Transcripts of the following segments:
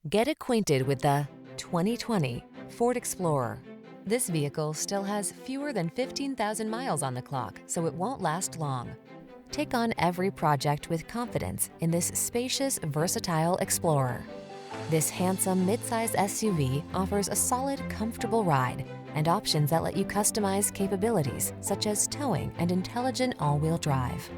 Get acquainted with the 2020 Ford Explorer. This vehicle still has fewer than 15,000 miles on the clock, so it won't last long. Take on every project with confidence in this spacious, versatile Explorer. This handsome midsize SUV offers a solid, comfortable ride and options that let you customize capabilities such as towing and intelligent all-wheel drive.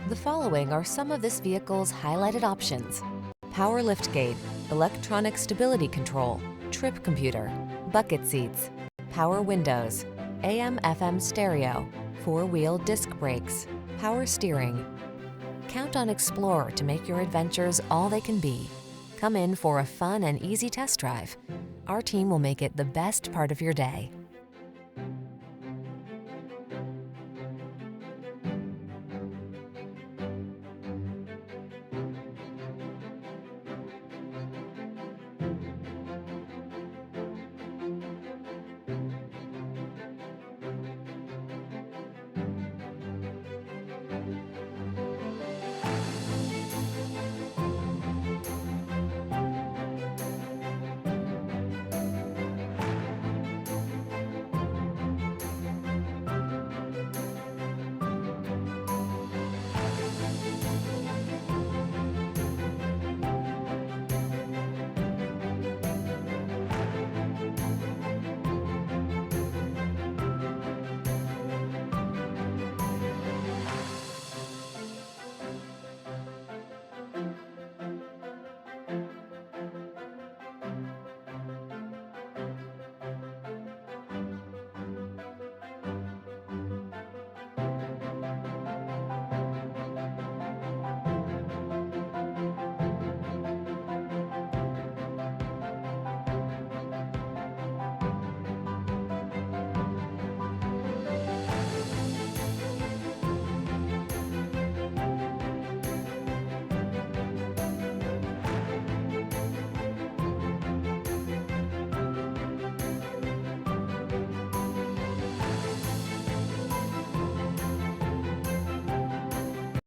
The following are some of this vehicle's highlighted options: power liftgate, electronic stability control, trip computer, bucket seats, power windows, AM/FM stereo, four-wheel disc brakes, power steering. Count on Explorer to make your adventures all they can be. Come in for a fun and easy test drive. Our team will make it the best part of your day.